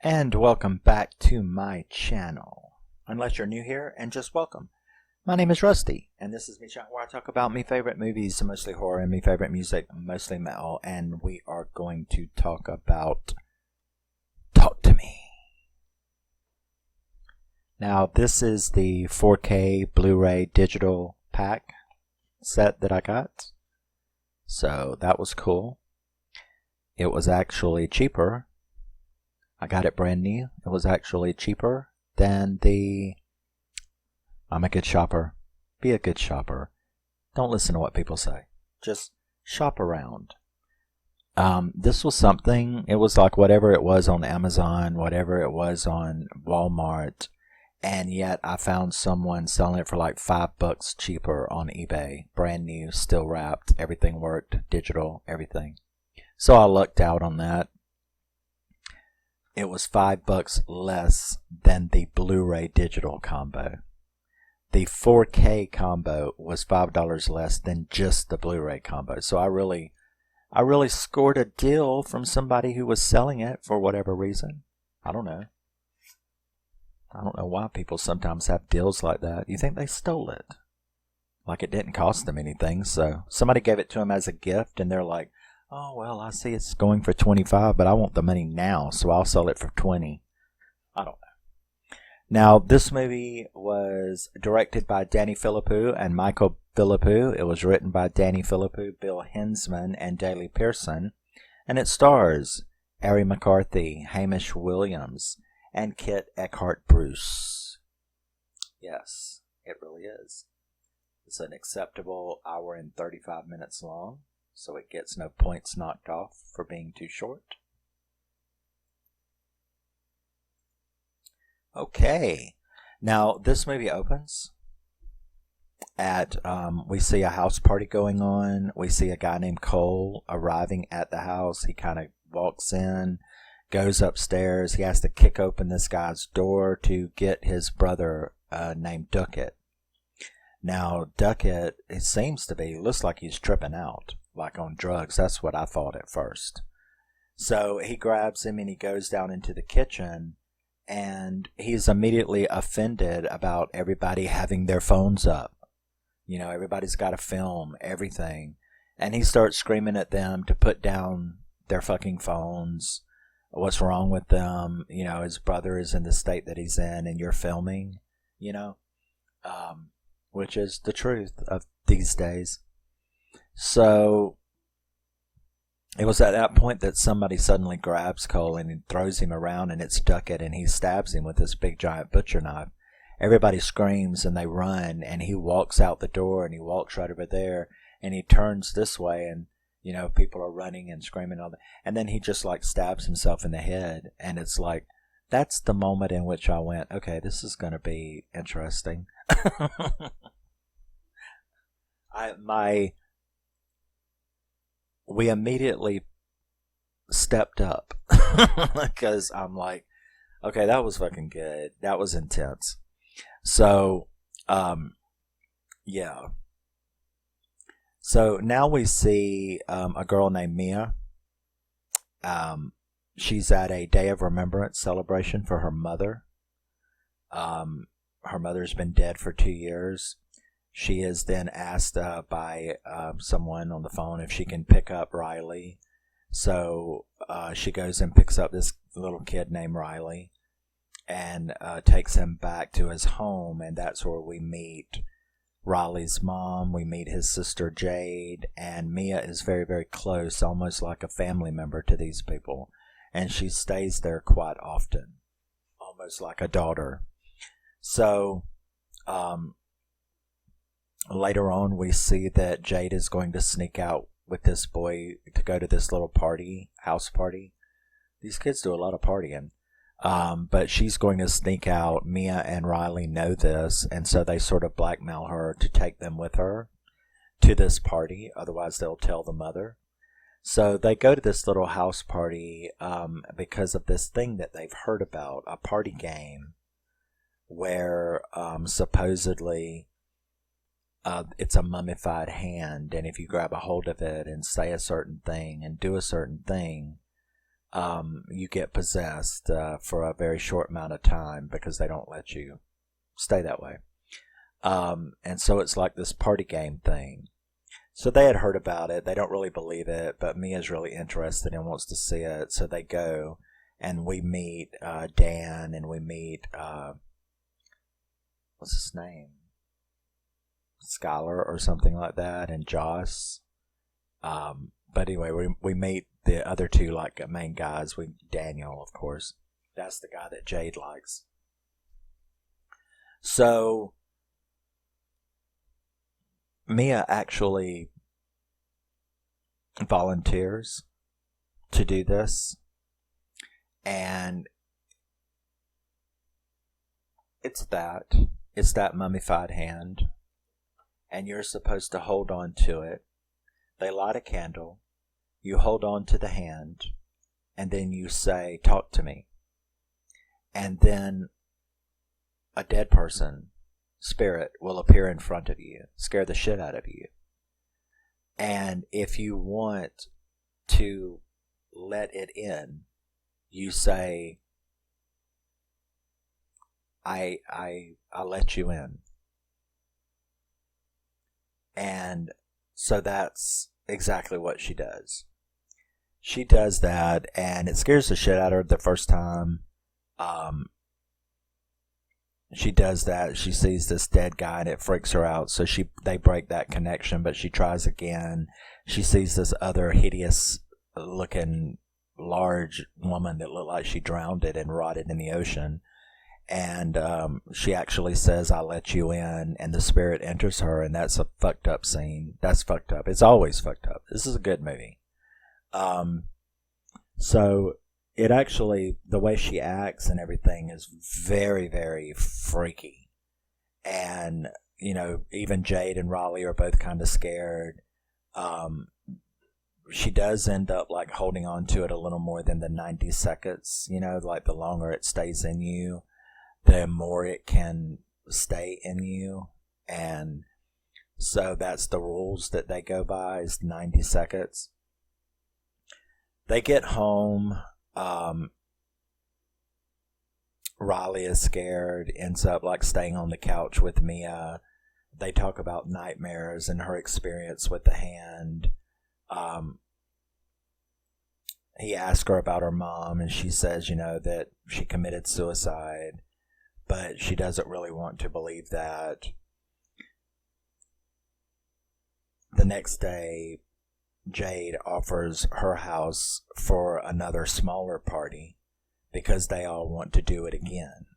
And welcome back to my channel. Unless you're new here, and just welcome. My name is Rusty, and this is me channel where I talk about my favorite movies, mostly horror, and my favorite music, mostly metal, and we are going to talk about Talk to Me. Now, this is the 4K Blu-ray digital pack set that I got, so that was cool. It was actually cheaper. I got it brand new. It was actually cheaper than the... I'm a good shopper. Be a good shopper. Don't listen to what people say. Just shop around. This was something. It was like whatever it was on Amazon, whatever it was on Walmart, and yet I found someone selling it for like $5 cheaper on eBay. Brand new, still wrapped. Everything worked. Digital, everything. So I lucked out on that. It was $5 less than the Blu-ray digital combo. The 4K combo was $5 less than just the Blu-ray combo. So I really scored a deal from somebody who was selling it for whatever reason. I don't know. I don't know why people sometimes have deals like that. You think they stole it? Like it didn't cost them anything. So somebody gave it to them as a gift, and they're like, oh, well, I see it's going for $25, but I want the money now, so I'll sell it for $20. I don't know. Now, this movie was directed by Philippou and Michael Philippou. It was written by Philippou, Bill Hinzman, and Daley Pearson. And it stars McCarthy, Hamish Williams, and Kit Eckhart Bruce. Yes, it really is. It's an acceptable hour and 35 minutes long. So it gets no points knocked off for being too short. Okay. Now, this movie opens at, we see a house party going on. We see a guy named Cole arriving at the house. He kind of walks in, goes upstairs. He has to kick open this guy's door to get his brother named Duckett. Now, Duckett, it seems to be, looks like he's tripping out. Like on drugs. That's what I thought at first. So he grabs him and he goes down into the kitchen, and he's immediately offended about everybody having their phones up. You know, everybody's got to film everything. And he starts screaming at them to put down their fucking phones. What's wrong with them? You know, his brother is in the state that he's in and you're filming, you know, which is the truth of these days. So it was at that point that somebody suddenly grabs Cole and throws him around, and it's Duckett, and he stabs him with this big giant butcher knife. Everybody screams and they run, and he walks out the door, and he walks right over there, and he turns this way, and you know, people are running and screaming and all that, and then he just like stabs himself in the head, and it's like, that's the moment in which I went, okay, this is going to be interesting. We immediately stepped up because I'm like, okay, that was fucking good. That was intense. So, yeah. So now we see a girl named Mia. She's at a Day of Remembrance celebration for her mother. Her mother's been dead for 2 years. She is then asked by someone on the phone if she can pick up Riley. So she goes and picks up this little kid named Riley and takes him back to his home. And that's where we meet Riley's mom. We meet his sister Jade. And Mia is very, very close, almost like a family member to these people. And she stays there quite often, almost like a daughter. So... later on, we see that Jade is going to sneak out with this boy to go to this little party, house party. These kids do a lot of partying. But she's going to sneak out. Mia and Riley know this, and so they sort of blackmail her to take them with her to this party. Otherwise, they'll tell the mother. So they go to this little house party because of this thing that they've heard about, a party game where supposedly... it's a mummified hand, and if you grab a hold of it and say a certain thing and do a certain thing, you get possessed for a very short amount of time because they don't let you stay that way. And so it's like this party game thing. So they had heard about it. They don't really believe it, but Mia's really interested and wants to see it. So they go, and we meet Dan, and we meet, what's his name? Skylar or something like that, and Joss. But anyway, we meet the other two, like, main guys. Daniel, of course. That's the guy that Jade likes. So Mia actually volunteers to do this, and it's that mummified hand, and you're supposed to hold on to it. They light a candle, you hold on to the hand, and then you say, "Talk to me." And then a dead person, spirit, will appear in front of you, scare the shit out of you. And if you want to let it in, you say, I let you in. And so that's exactly what she does. She does that, and it scares the shit out of her the first time. She does that. She sees this dead guy, and it freaks her out. So they break that connection, but she tries again. She sees this other hideous-looking large woman that looked like she drowned it and rotted in the ocean. And she actually says, "I let you in," and the spirit enters her, and that's a fucked up scene. That's fucked up. It's always fucked up. This is a good movie. So it actually, the way she acts and everything is very, very freaky. And, even Jade and Raleigh are both kind of scared. She does end up, like, holding on to it a little more than the 90 seconds. Like, the longer it stays in you, the more it can stay in you. And so that's the rules that they go by, is 90 seconds. They get home. Riley is scared, ends up, like, staying on the couch with Mia. They talk about nightmares and her experience with the hand. He asks her about her mom, and she says, that she committed suicide, but she doesn't really want to believe that. The next day, Jade offers her house for another smaller party because they all want to do it again.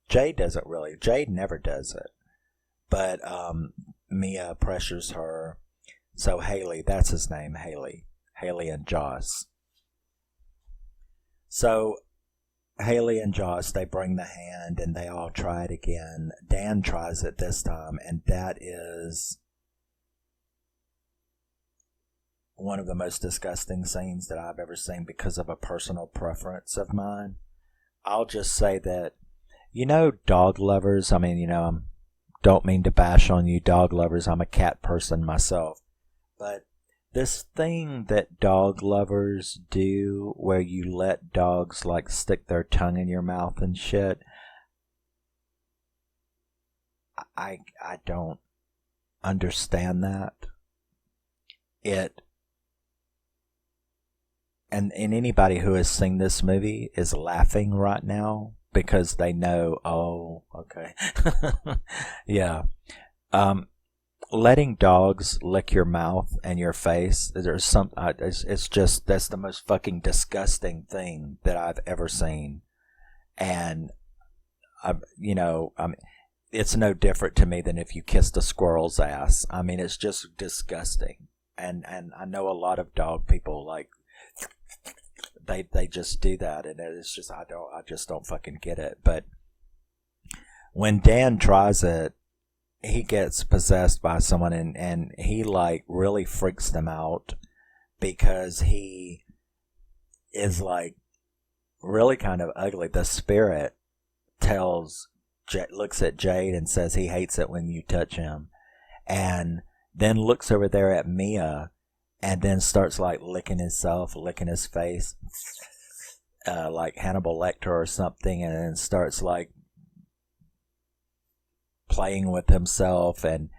Jade never does it. But Mia pressures her. So Haley, that's his name, Haley and Joss. So Haley and Joss, they bring the hand and they all try it again. Dan tries it this time, and that is one of the most disgusting scenes that I've ever seen because of a personal preference of mine. I'll just say that, dog lovers, I don't mean to bash on you dog lovers, I'm a cat person myself, but this thing that dog lovers do where you let dogs, like, stick their tongue in your mouth and shit, I don't understand that. And anybody who has seen this movie is laughing right now because they know, oh, okay. Yeah. Letting dogs lick your mouth and your face, it's just, that's the most fucking disgusting thing that I've ever seen. And, it's no different to me than if you kissed a squirrel's ass. It's just disgusting. And I know a lot of dog people, like, they just do that, and it's just, I just don't fucking get it. But when Dan tries it, he gets possessed by someone, and he, like, really freaks them out because he is, like, really kind of ugly. The spirit looks at Jade and says he hates it when you touch him, and then looks over there at Mia and then starts, like, licking himself, licking his face. like Hannibal Lecter or something, and then starts like playing with himself and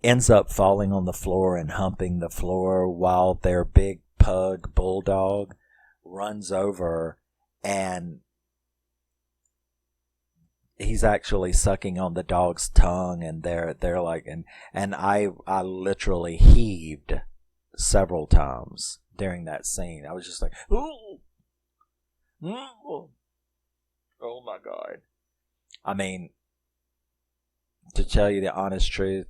ends up falling on the floor and humping the floor while their big pug bulldog runs over, and he's actually sucking on the dog's tongue, and they're like, and I literally heaved several times during that scene. I was just like, ooh, ooh. Oh my God. I mean, to tell you the honest truth,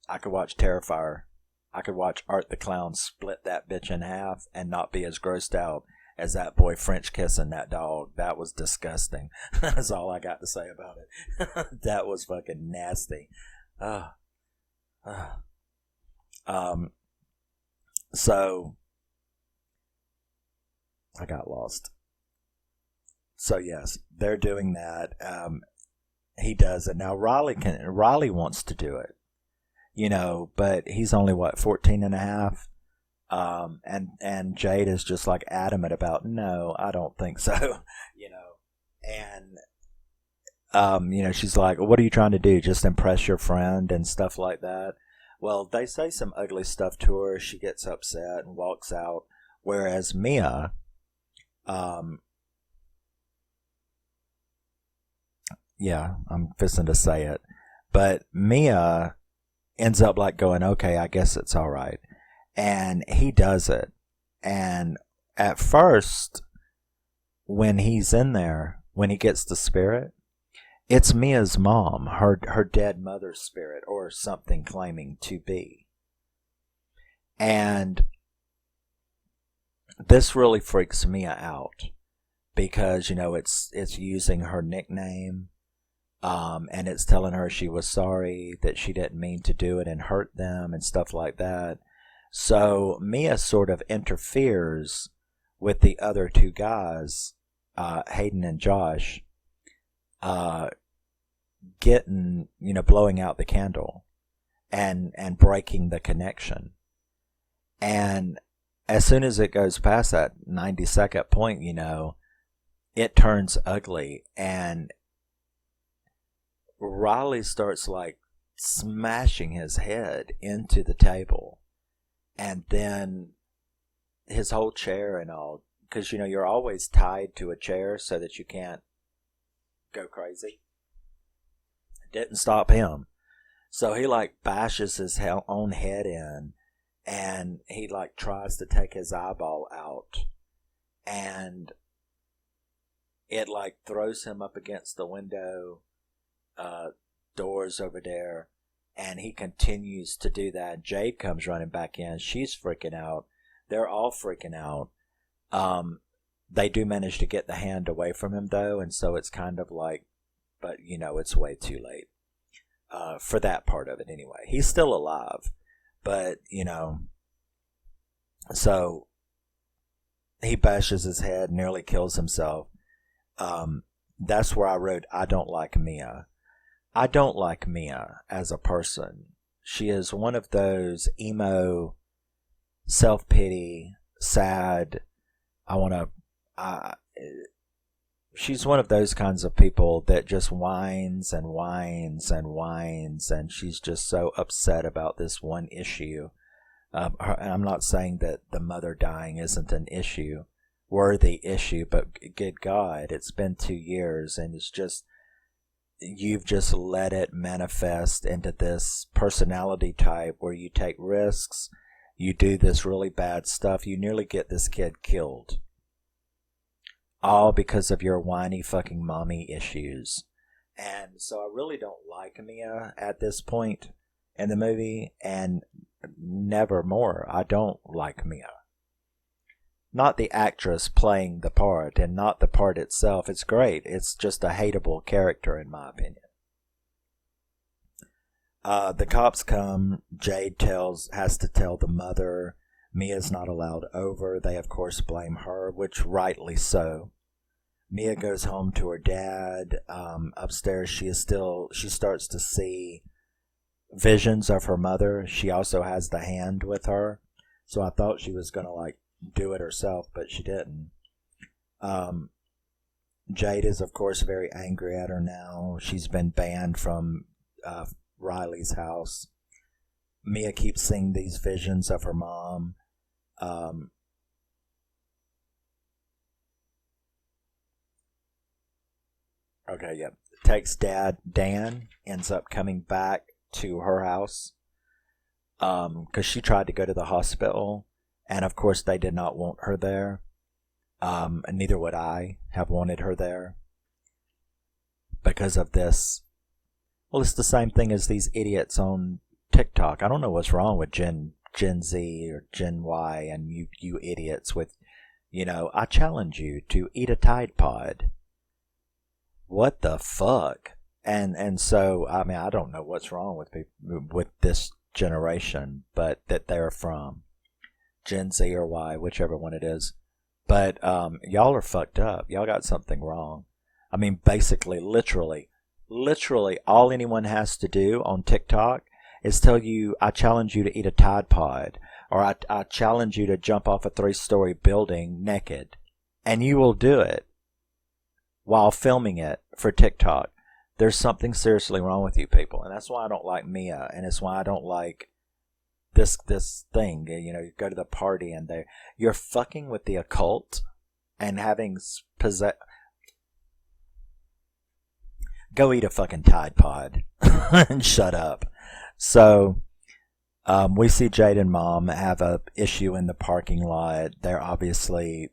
I could watch Terrifier. I could watch Art the Clown split that bitch in half and not be as grossed out as that boy French kissing that dog. That was disgusting. That's all I got to say about it. That was fucking nasty. So I got lost. So yes, they're doing that. He does it. Now Riley wants to do it, you know, but he's only 14 and a half. And Jade is just like adamant about, no, I don't think so, you know, and, you know, she's like, what are you trying to do? Just impress your friend and stuff like that. Well, they say some ugly stuff to her. She gets upset and walks out. Whereas Mia, yeah, I'm fisting to say it, but Mia ends up like going, okay, I guess it's all right. And he does it. And at first, when he's in there, when he gets the spirit, it's Mia's mom, her dead mother's spirit, or something claiming to be. And this really freaks Mia out because, you know, it's using her nickname, and it's telling her she was sorry, that she didn't mean to do it and hurt them and stuff like that. So Mia sort of interferes with the other two guys, Hayden and Josh, getting, you know, blowing out the candle and breaking the connection. And as soon as it goes past that 90-second point, you know, it turns ugly, and Riley starts like smashing his head into the table. And then his whole chair and all, because, you know, you're always tied to a chair so that you can't go crazy. It didn't stop him. So he like bashes his own head in, and he like tries to take his eyeball out, and it like throws him up against the window doors over there. And he continues to do that. Jade comes running back in. She's freaking out. They're all freaking out. They do manage to get the hand away from him, though. And so it's kind of like, but, you know, it's way too late. For that part of it, anyway. He's still alive. But, you know, so he bashes his head, nearly kills himself. That's where I wrote, I don't like Mia. I don't like Mia as a person. She is one of those emo, self-pity, sad, she's one of those kinds of people that just whines and whines and whines, and she's just so upset about this one issue. I'm not saying that the mother dying isn't an worthy issue, but good God, it's been 2 years, and it's just, you've just let it manifest into this personality type where you take risks, you do this really bad stuff, you nearly get this kid killed. All because of your whiny fucking mommy issues. And so I really don't like Mia at this point in the movie, and never more. I don't like Mia. Not the actress playing the part, and not the part itself. It's great. It's just a hateable character, in my opinion. The cops come. Jade has to tell the mother. Mia's not allowed over. They, of course, blame her, which rightly so. Mia goes home to her dad. Upstairs, she starts to see visions of her mother. She also has the hand with her. So I thought she was going to, like, do it herself, but she didn't. Um, Jade is, of course, very angry at her now. She's been banned from Riley's house. Mia keeps seeing these visions of her mom. Okay, yep. Takes Dan, ends up coming back to her house because she tried to go to the hospital, and of course they did not want her there. And neither would I have wanted her there because of this. Well, it's the same thing as these idiots on TikTok. I don't know what's wrong with Gen Z or Gen Y and you idiots with, I challenge you to eat a Tide Pod. What the fuck? And so, I mean, I don't know what's wrong with people, with this generation, but that they're from Gen Z or Y, whichever one it is. But y'all are fucked up. Y'all got something wrong. I mean, basically, literally, all anyone has to do on TikTok is tell you, I challenge you to eat a Tide Pod, or I challenge you to jump off a 3-story building naked, and you will do it while filming it for TikTok. There's something seriously wrong with you people, and that's why I don't like Mia, and it's why I don't like this thing. You go to the party and you're fucking with the occult and having go eat a fucking Tide Pod and shut up. So we see Jade and Mom have a issue in the parking lot. They're obviously,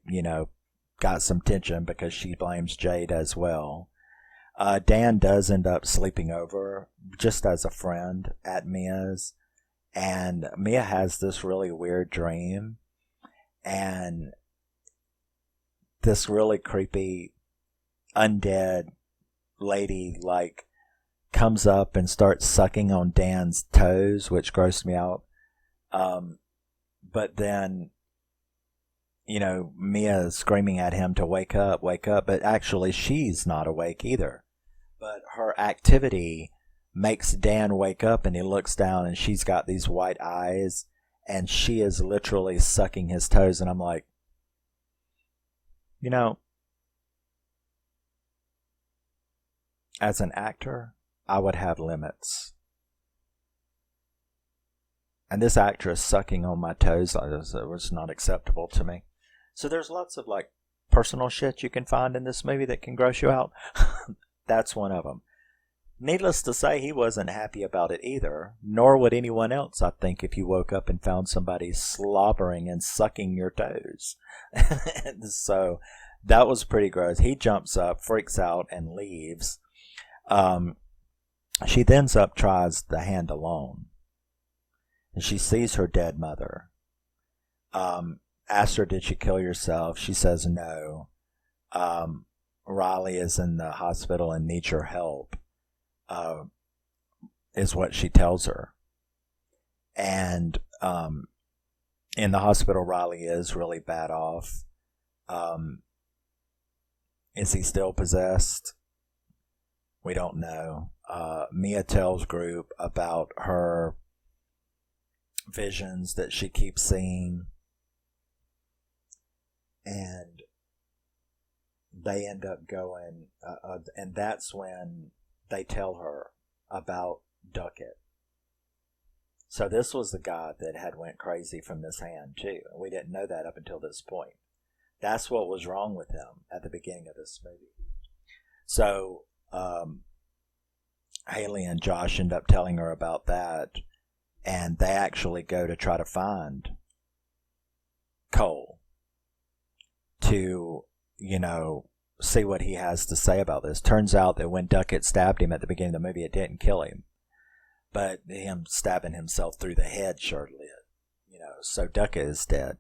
got some tension because she blames Jade as well. Dan does end up sleeping over just as a friend at Mia's, and Mia has this really weird dream, and this really creepy undead lady comes up and starts sucking on Dan's toes, which grossed me out. But then Mia is screaming at him to wake up, but actually she's not awake either. But her activity makes Dan wake up, and he looks down and she's got these white eyes and she is literally sucking his toes, and I'm like, as an actor, I would have limits. And this actress sucking on my toes was not acceptable to me. So there's lots of personal shit you can find in this movie that can gross you out. That's one of them. Needless to say, he wasn't happy about it either, nor would anyone else, I think, if you woke up and found somebody slobbering and sucking your toes. So that was pretty gross. He jumps up, freaks out, and leaves. She then tries the hand alone. And she sees her dead mother. Asks her, did she kill herself? She says no. Riley is in the hospital and needs your help, is what she tells her. And in the hospital, Riley is really bad off. Is he still possessed? We don't know. Mia tells group about her visions that she keeps seeing, and they end up going, and that's when they tell her about Duckett. So this was the guy that had went crazy from this hand too. We didn't know that up until this point. That's what was wrong with him at the beginning of this movie. So Haley and Josh end up telling her about that, and they actually go to try to find Cole to, see what he has to say about this. Turns out that when Duckett stabbed him at the beginning of the movie, it didn't kill him, but him stabbing himself through the head surely did. So Duckett is dead.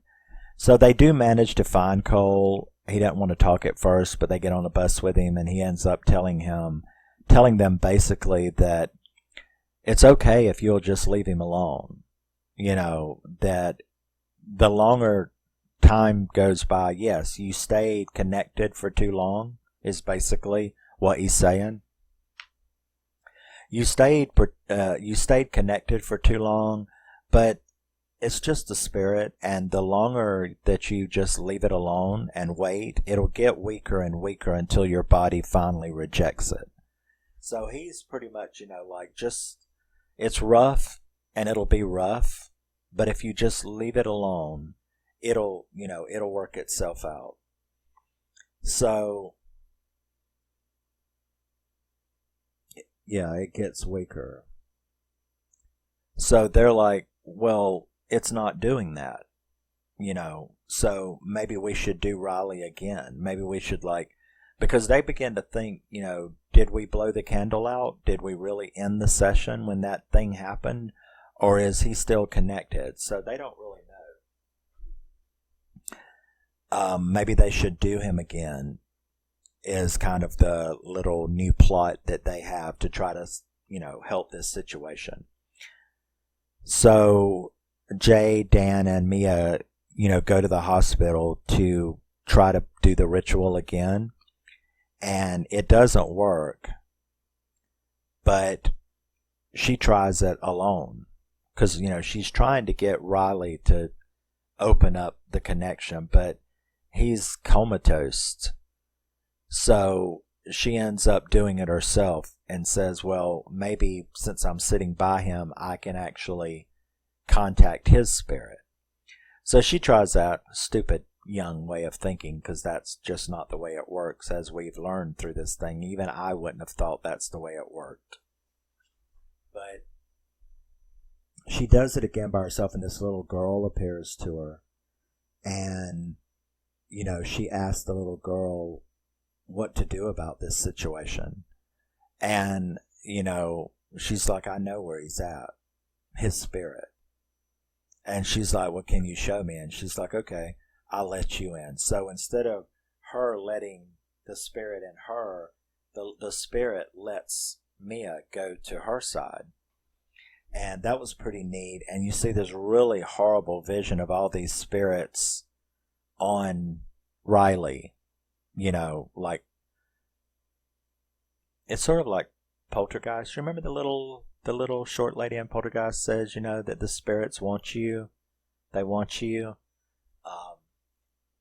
So they do manage to find Cole. He doesn't want to talk at first, but they get on a bus with him, and he ends up telling them basically that it's okay if you'll just leave him alone. That the longer time goes by, yes, you stayed connected for too long, is basically what he's saying. You stayed connected for too long, but it's just a spirit, and the longer that you just leave it alone and wait, it'll get weaker and weaker until your body finally rejects it. So he's pretty much, like, just, it's rough, and it'll be rough, but if you just leave it alone, it'll work itself out. So, yeah, it gets weaker. So they're like, well, it's not doing that, so maybe we should do Riley again. Maybe we should, because they begin to think, did we blow the candle out? Did we really end the session when that thing happened? Or is he still connected? So they don't really know. Maybe they should do him again, is kind of the little new plot that they have to try to, help this situation. So Jay, Dan, and Mia, go to the hospital to try to do the ritual again. And it doesn't work. But she tries it alone. Because, she's trying to get Riley to open up the connection. But he's comatose. So she ends up doing it herself and says, well, maybe since I'm sitting by him, I can actually contact his spirit. So she tries that stupid young way of thinking, because that's just not the way it works, as we've learned through this thing. Even I wouldn't have thought that's the way it worked. But she does it again by herself, and this little girl appears to her. And, she asks the little girl what to do about this situation. And, she's like, I know where he's at, his spirit. And she's like, well, can you show me? And she's like, okay, I'll let you in. So instead of her letting the spirit in her, the spirit lets Mia go to her side. And that was pretty neat. And you see this really horrible vision of all these spirits on Riley. Like, it's sort of like Poltergeist. Remember the little short lady in Poltergeist says, that the spirits want you. They want you.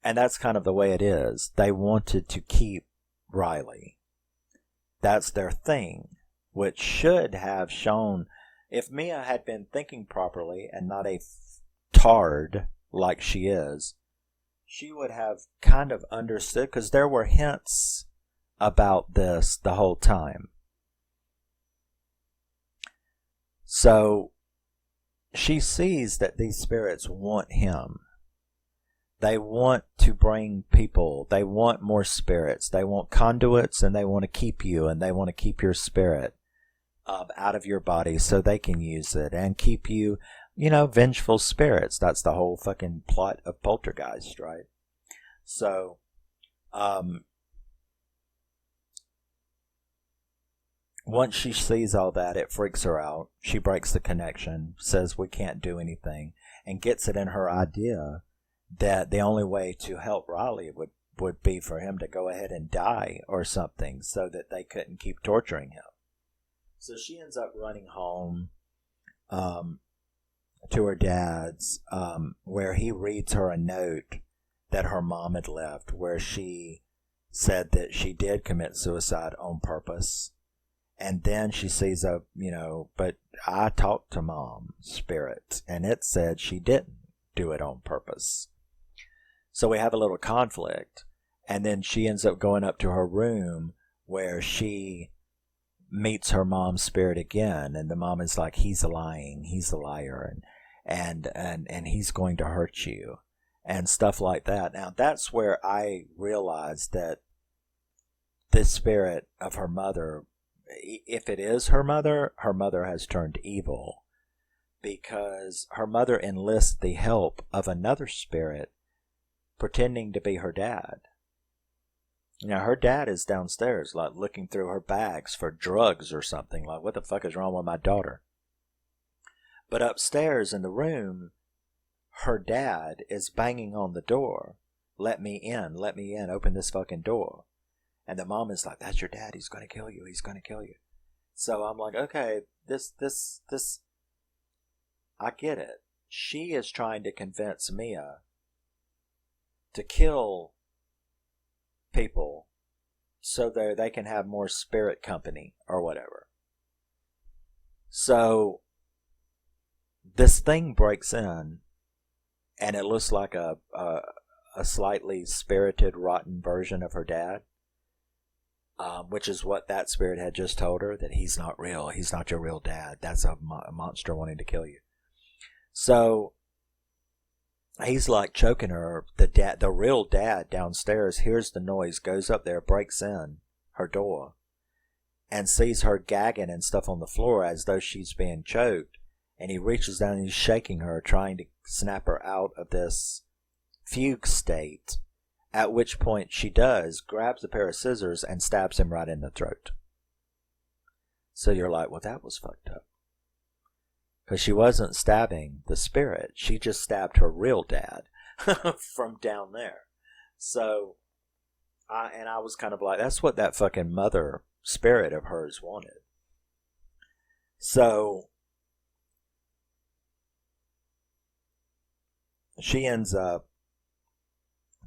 And that's kind of the way it is. They wanted to keep Riley. That's their thing, which should have shown, if Mia had been thinking properly and not a tard like she is, she would have kind of understood, because there were hints about this the whole time. So she sees that these spirits want him. They want to bring people. They want more spirits. They want conduits, and they want to keep you, and they want to keep your spirit out of your body so they can use it and keep you, vengeful spirits. That's the whole fucking plot of Poltergeist, right? So, once she sees all that, it freaks her out. She breaks the connection, says we can't do anything, and gets it in her idea that the only way to help Riley would be for him to go ahead and die or something, so that they couldn't keep torturing him. So she ends up running home to her dad's, where he reads her a note that her mom had left, where she said that she did commit suicide on purpose. And then she sees but I talked to Mom's spirit, and it said she didn't do it on purpose. So we have a little conflict. And then she ends up going up to her room, where she meets her mom's spirit again. And the mom is like, he's lying, he's a liar, and he's going to hurt you, and stuff like that. Now, that's where I realized that this spirit of her mother, if it is her mother has turned evil, because her mother enlists the help of another spirit pretending to be her dad. Now, her dad is downstairs, like, looking through her bags for drugs or something. Like, what the fuck is wrong with my daughter? But upstairs in the room, her dad is banging on the door. Let me in, open this fucking door. And the mom is like, that's your dad, he's going to kill you, he's going to kill you. So I'm like, okay, this, I get it. she is trying to convince Mia to kill people so that they can have more spirit company or whatever. So this thing breaks in, and it looks like a slightly spirited, rotten version of her dad, which is what that spirit had just told her, that he's not real. He's not your real dad. That's a monster wanting to kill you. So he's like choking her. The real dad downstairs hears the noise, goes up there, breaks in her door, and sees her gagging and stuff on the floor as though she's being choked. And he reaches down and he's shaking her, trying to snap her out of this fugue state. At which point she does, grabs a pair of scissors and stabs him right in the throat. So you're like, well, that was fucked up. Because she wasn't stabbing the spirit. She just stabbed her real dad from down there. So, I was kind of like, that's what that fucking mother spirit of hers wanted. So she ends up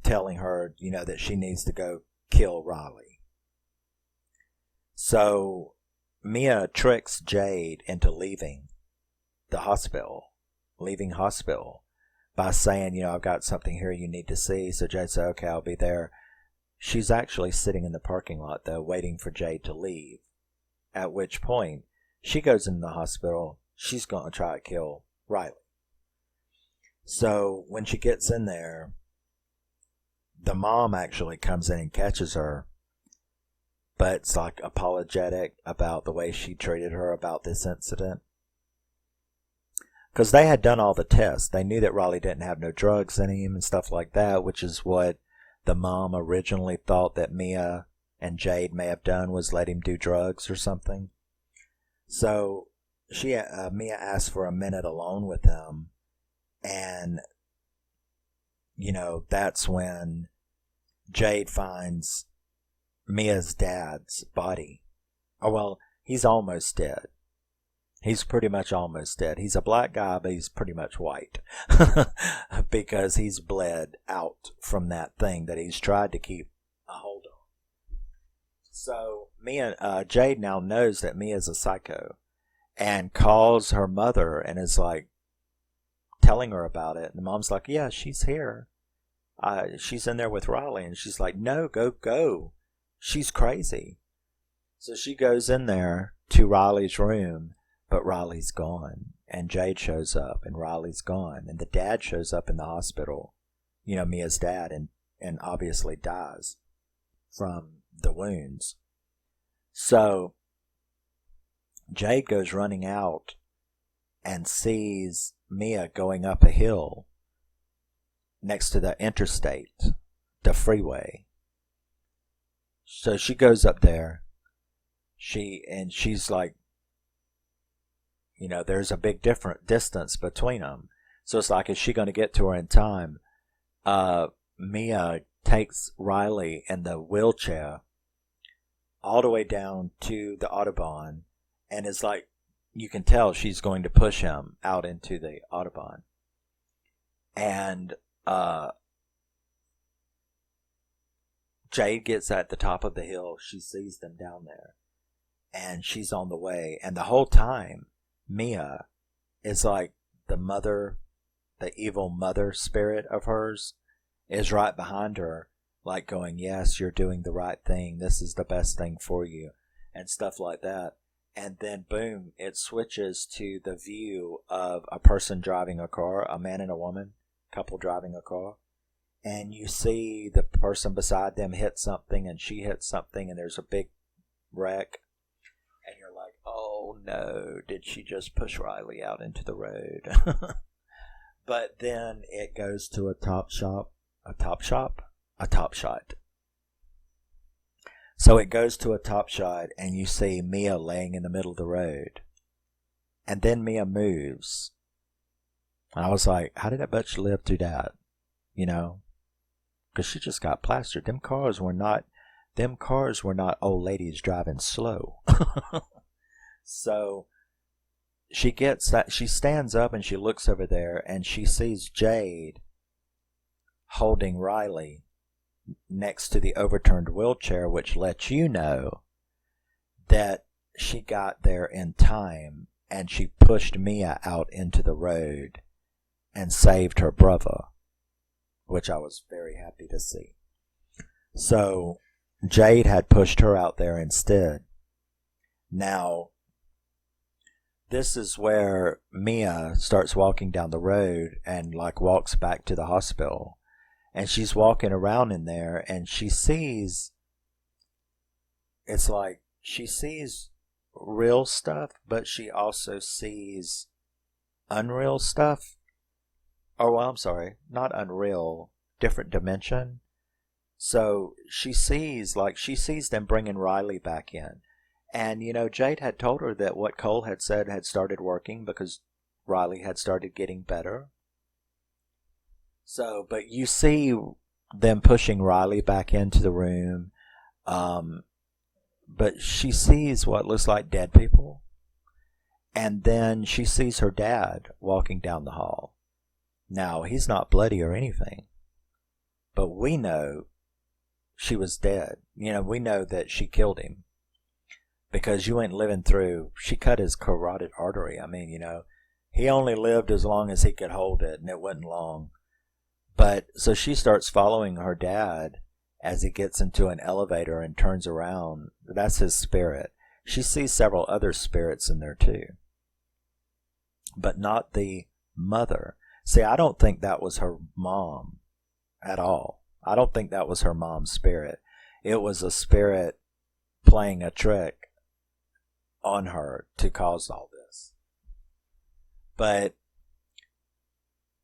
telling her, that she needs to go kill Riley. So Mia tricks Jade into leaving hospital by saying, I've got something here you need to see. So Jade said, okay, I'll be there. She's actually sitting in the parking lot, though, waiting for Jade to leave. At which point, she goes into the hospital. She's going to try to kill Riley. So when she gets in there, the mom actually comes in and catches her, but it's like apologetic about the way she treated her about this incident. Because they had done all the tests. They knew that Riley didn't have no drugs in him and stuff like that, which is what the mom originally thought that Mia and Jade may have done, was let him do drugs or something. So Mia asked for a minute alone with him, and that's when Jade finds Mia's dad's body. Oh, well, he's almost dead. He's pretty much almost dead. He's a black guy, but he's pretty much white. Because he's bled out from that thing that he's tried to keep a hold on. So Jade now knows that Mia's a psycho, and calls her mother and is like telling her about it. And the mom's like, yeah, she's here. She's in there with Riley. And she's like, no, go. She's crazy. So she goes in there to Riley's room, but Riley's gone. And Jade shows up, and Riley's gone. And the dad shows up in the hospital, Mia's dad, and obviously dies from the wounds. So Jade goes running out and sees Mia going up a hill next to the interstate, the freeway. So she goes up there. She's like, there's a big different distance between them. So it's like, is she going to get to her in time? Mia takes Riley in the wheelchair all the way down to the Autobahn, and it's like, you can tell she's going to push him out into the Autobahn. And Jade gets at the top of the hill. She sees them down there, and she's on the way. And the whole time, Mia is like, the evil mother spirit of hers is right behind her, like going, yes, you're doing the right thing. This is the best thing for you, and stuff like that. And then, boom, it switches to the view of a person driving a car, a man and a woman, couple driving a car. And you see the person beside them hit something, and she hits something, and there's a big wreck. And you're like, oh no, did she just push Riley out into the road? But then it goes to a top shot. So it goes to a top shot, and you see Mia laying in the middle of the road. And then Mia moves. And I was like, how did that bitch live through that? Because she just got plastered. Them cars were not old ladies driving slow. So she stands up and she looks over there and she sees Jade holding Riley next to the overturned wheelchair, which lets you know that she got there in time and she pushed Mia out into the road and saved her brother, which I was very happy to see. So Jade had pushed her out there instead. Now, this is where Mia starts walking down the road and like walks back to the hospital. And she's walking around in there and she sees, it's like she sees real stuff, but she also sees unreal stuff. Oh, well, I'm sorry, not unreal, different dimension. So she sees them bringing Riley back in. And, Jade had told her that what Cole had said had started working because Riley had started getting better. So, but you see them pushing Riley back into the room. But she sees what looks like dead people. And then she sees her dad walking down the hall. Now, he's not bloody or anything. But we know she was dead. We know that she killed him. Because you ain't living through, she cut his carotid artery. I mean, he only lived as long as he could hold it, and it wasn't long. But, so she starts following her dad as he gets into an elevator and turns around. That's his spirit. She sees several other spirits in there too. But not the mother. See, I don't think that was her mom at all. I don't think that was her mom's spirit. It was a spirit playing a trick on her to cause all this. But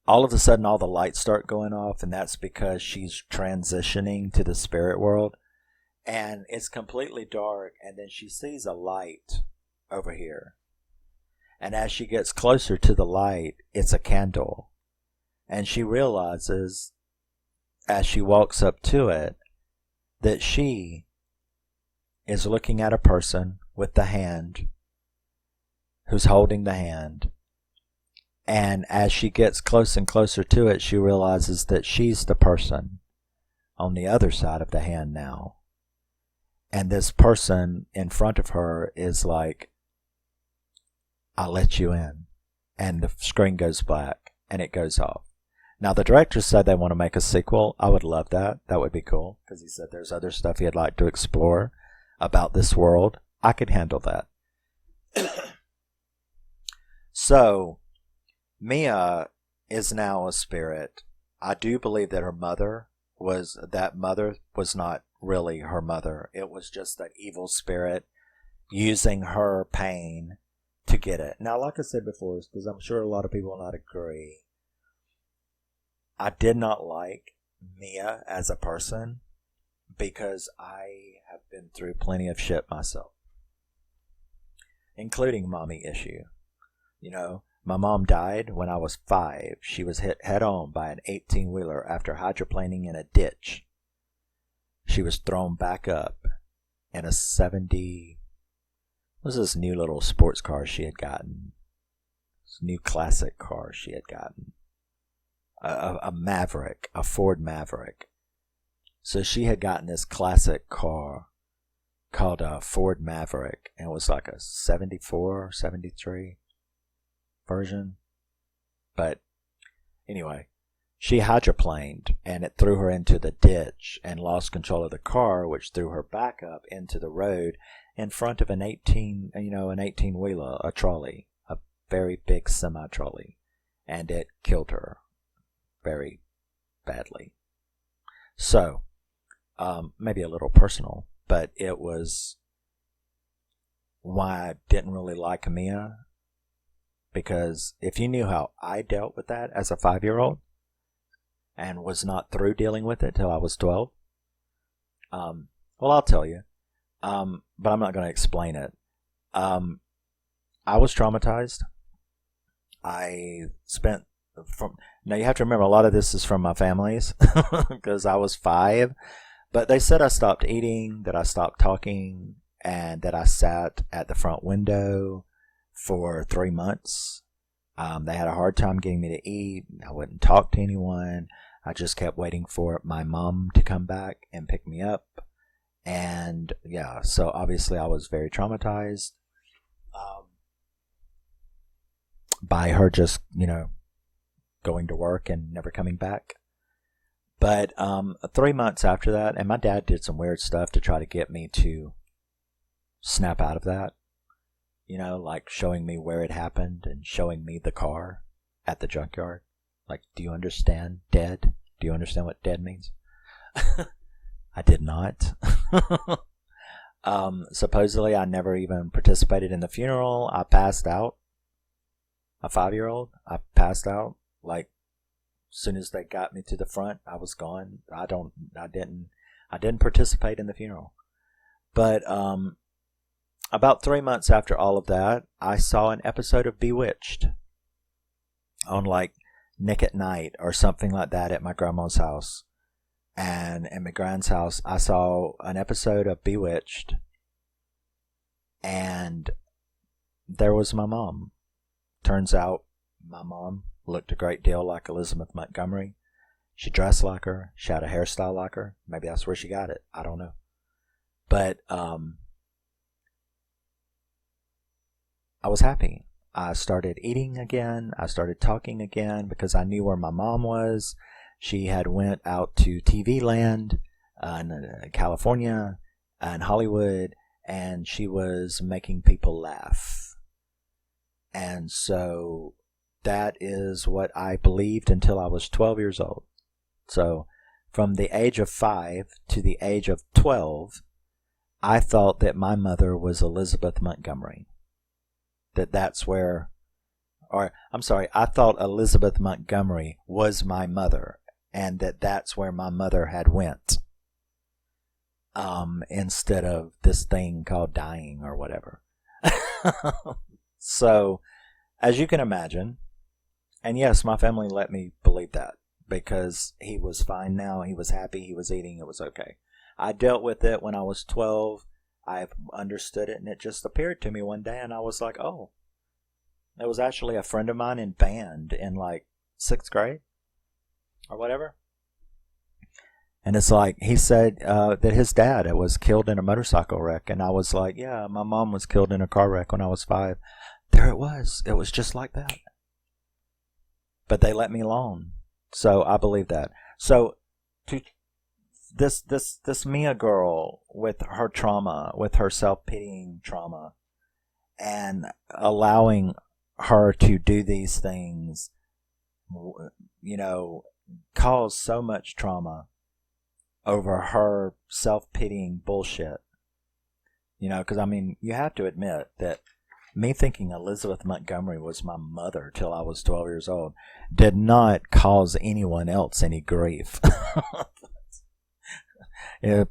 all of a sudden all the lights start going off, and that's because she's transitioning to the spirit world. And it's completely dark, and then she sees a light over here. And as she gets closer to the light, it's a candle. And she realizes, as she walks up to it, that she is looking at a person with the hand, who's holding the hand. And as she gets close and closer to it, she realizes that she's the person on the other side of the hand now. And this person in front of her is like, I'll let you in. And the screen goes black and it goes off. Now, the director said they want to make a sequel. I would love that. That would be cool. Because he said there's other stuff he'd like to explore about this world. I could handle that. So, Mia is now a spirit. I do believe that mother was not really her mother. It was just that evil spirit using her pain to get it. Now, like I said before, because I'm sure a lot of people will not agree, I did not like Mia as a person because I have been through plenty of shit myself, including mommy issue. My mom died when I was 5. She was hit head-on by an 18-wheeler after hydroplaning in a ditch. She was thrown back up in a 70... What was this new little sports car she had gotten? This new classic car she had gotten. A Maverick, a Ford Maverick. So she had gotten this classic car called a Ford Maverick, and it was like a 74, 73 version. But anyway, she hydroplaned, and it threw her into the ditch and lost control of the car, which threw her back up into the road in front of an 18-wheeler, a trolley, a very big semi-trolley, and it killed her very badly. So, maybe a little personal, but it was why I didn't really like Mia, because if you knew how I dealt with that as a 5-year-old and was not through dealing with it till I was 12, well, I'll tell you, but I'm not going to explain it. I was traumatized. Now you have to remember, a lot of this is from my families because I was 5, but they said I stopped eating, that I stopped talking, and that I sat at the front window for 3 months. They had a hard time getting me to eat. I wouldn't talk to anyone. I just kept waiting for my mom to come back and pick me up. And yeah, so obviously I was very traumatized by her just, going to work and never coming back. But 3 months after that, and my dad did some weird stuff to try to get me to snap out of that. Like showing me where it happened and showing me the car at the junkyard. Like, do you understand dead? Do you understand what dead means? I did not. Supposedly I never even participated in the funeral. I passed out. A 5-year-old. I passed out. Like, as soon as they got me to the front, I was gone. I didn't participate in the funeral. But, about 3 months after all of that, I saw an episode of Bewitched on like Nick at Night or something like that at my grandma's house. And at my grand's house, I saw an episode of Bewitched. And there was my mom. Turns out my mom looked a great deal like Elizabeth Montgomery. She dressed like her. She had a hairstyle like her. Maybe that's where she got it. I don't know. But I was happy. I started eating again. I started talking again because I knew where my mom was. She had went out to TV land in California and Hollywood, and she was making people laugh. And so that is what I believed until I was 12 years old. So from the age of 5 to the age of 12, I thought that my mother was Elizabeth Montgomery. That's where, I thought Elizabeth Montgomery was my mother, and that's where my mother had went, instead of this thing called dying or whatever. So, as you can imagine, and yes, my family let me believe that, because he was fine now, he was happy, he was eating, it was okay. I dealt with it when I was 12. I've understood it, and it just appeared to me one day, and I was like, oh. It was actually a friend of mine in band in like 6th grade or whatever. And it's like, he said that his dad was killed in a motorcycle wreck. And I was like, yeah, my mom was killed in a car wreck when I was 5. There it was. It was just like that. But they let me alone. So I believe that. So to this Mia girl with her trauma, with her self-pitying trauma, and allowing her to do these things, cause so much trauma over her self-pitying bullshit. Because you have to admit that me thinking Elizabeth Montgomery was my mother till I was 12 years old did not cause anyone else any grief.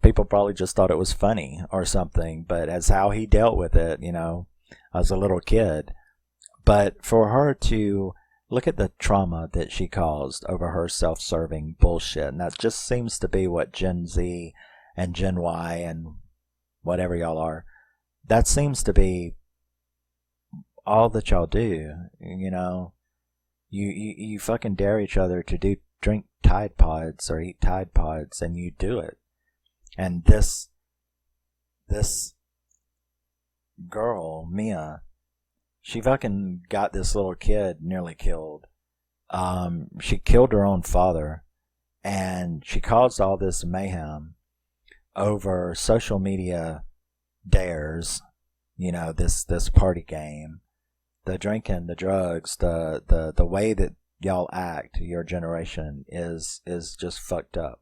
People probably just thought it was funny or something, but as how he dealt with it, as a little kid. But for her to look at the trauma that she caused over her self-serving bullshit, and that just seems to be what Gen Z and Gen Y and whatever y'all are, that seems to be all that y'all do. You fucking dare each other to drink Tide Pods or eat Tide Pods, and you do it. And this girl, Mia, she fucking got this little kid nearly killed. She killed her own father, and she caused all this mayhem over social media dares, this party game, the drinking, the drugs, the way that y'all act, your generation is just fucked up.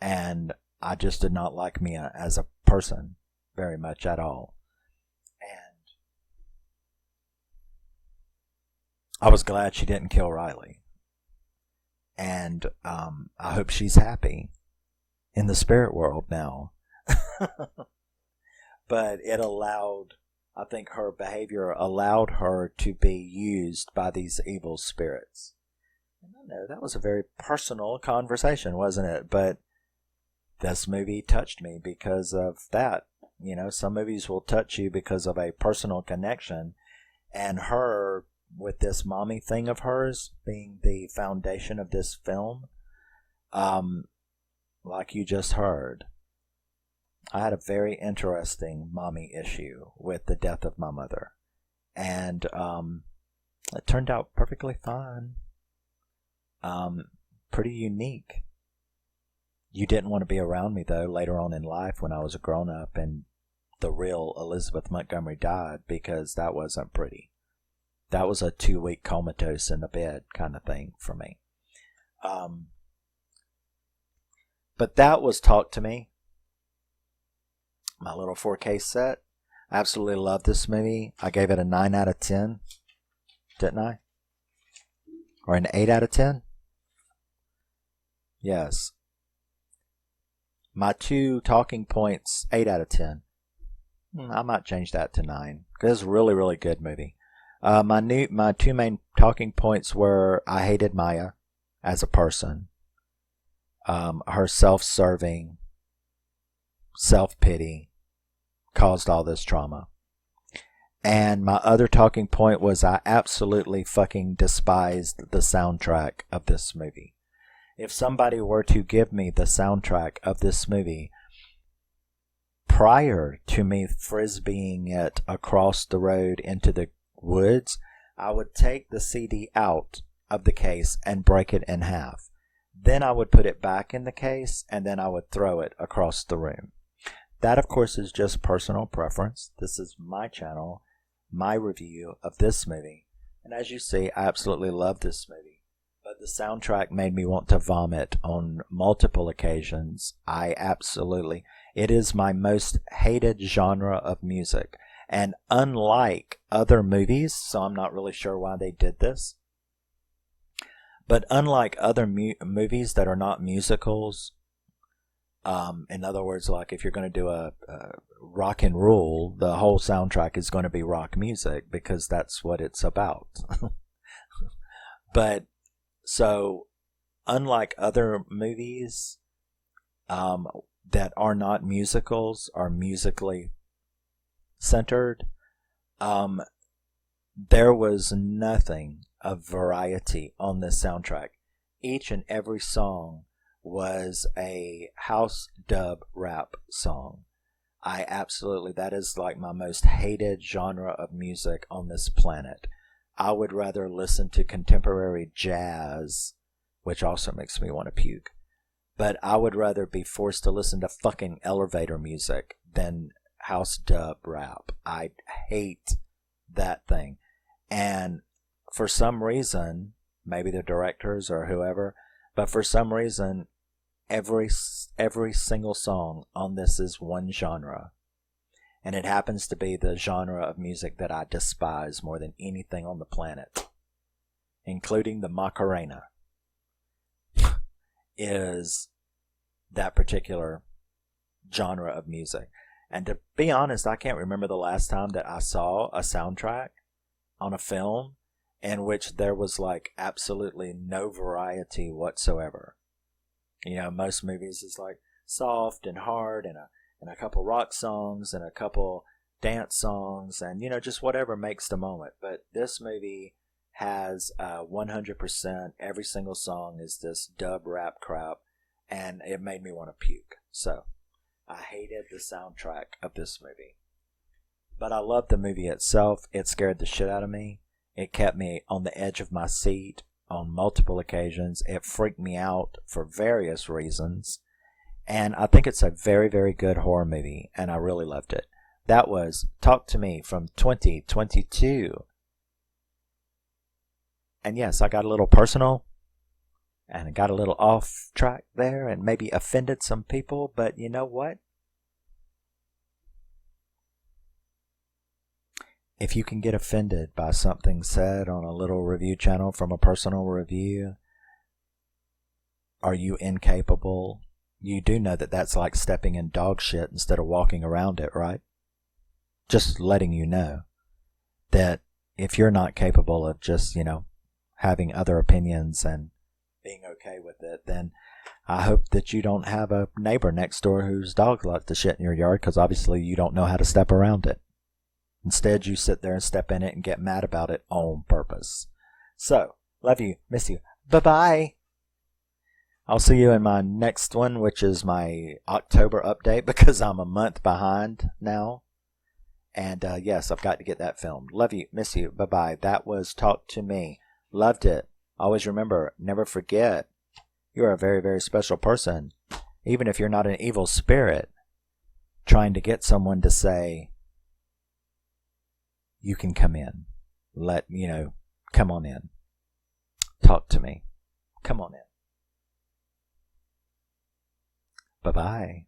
And I just did not like Mia as a person very much at all. I was glad she didn't kill Riley. And I hope she's happy in the spirit world now. But it allowed, I think her behavior allowed her to be used by these evil spirits. And I know that was a very personal conversation, wasn't it? But this movie touched me because of that. Some movies will touch you because of a personal connection. And her, with this mommy thing of hers being the foundation of this film, like you just heard, I had a very interesting mommy issue with the death of my mother. And it turned out perfectly fine. Pretty unique. You didn't want to be around me, though, later on in life when I was a grown-up and the real Elizabeth Montgomery died, because that wasn't pretty. That was a 2-week comatose in the bed kind of thing for me. But that was Talk to Me. My little 4K set. I absolutely love this movie. I gave it a 9 out of 10. Didn't I? Or an 8 out of 10? Yes. My 2 talking points, 8 out of 10. I might change that to 9. Because it's a really, really good movie. My 2 main talking points were I hated Maya as a person. Her self-serving, self-pity caused all this trauma. And my other talking point was I absolutely fucking despised the soundtrack of this movie. If somebody were to give me the soundtrack of this movie prior to me frisbeeing it across the road into the woods, I would take the CD out of the case and break it in half. Then I would put it back in the case, and then I would throw it across the room. That, of course, is just personal preference. This is my channel, my review of this movie. And as you see, I absolutely love this movie. But the soundtrack made me want to vomit on multiple occasions. It is my most hated genre of music. And unlike other movies, so I'm not really sure why they did this, but unlike other movies that are not musicals, in other words, like if you're going to do a rock and roll, the whole soundtrack is going to be rock music because that's what it's about. But so, unlike other movies that are not musicals, are musically centered, there was nothing of variety on this soundtrack. Each and every song was a house dub rap song. That is like my most hated genre of music on this planet. I would rather listen to contemporary jazz, which also makes me want to puke, but I would rather be forced to listen to fucking elevator music than house dub rap. I hate that thing. And for some reason, maybe the directors or whoever, but for some reason, every single song on this is one genre. And it happens to be the genre of music that I despise more than anything on the planet, including the Macarena, is that particular genre of music. And to be honest, I can't remember the last time that I saw a soundtrack on a film in which there was like absolutely no variety whatsoever. You know, most movies is like soft and hard and a couple rock songs and a couple dance songs and, you know, just whatever makes the moment. But this movie has 100%, every single song is this dub rap crap, and it made me want to puke. So I hated the soundtrack of this movie. But I loved the movie itself. It scared the shit out of me. It kept me on the edge of my seat on multiple occasions. It freaked me out for various reasons. And I think it's a very, very good horror movie, and I really loved it. That was Talk to Me from 2022. And yes, I got a little personal, and I got a little off track there, and maybe offended some people, but you know what? If you can get offended by something said on a little review channel from a personal review, are you incapable? You do know that that's like stepping in dog shit instead of walking around it, right? Just letting you know that if you're not capable of just, you know, having other opinions and being okay with it, then I hope that you don't have a neighbor next door whose dog likes to shit in your yard, because obviously you don't know how to step around it. Instead, you sit there and step in it and get mad about it on purpose. So, love you, miss you. Bye-bye. I'll see you in my next one, which is my October update, because I'm a month behind now. And yes, I've got to get that filmed. Love you, miss you. Bye-bye. That was Talk to Me. Loved it. Always remember, never forget, you're a very, very special person. Even if you're not an evil spirit, trying to get someone to say, you can come in. Come on in. Talk to me. Come on in. Bye-bye.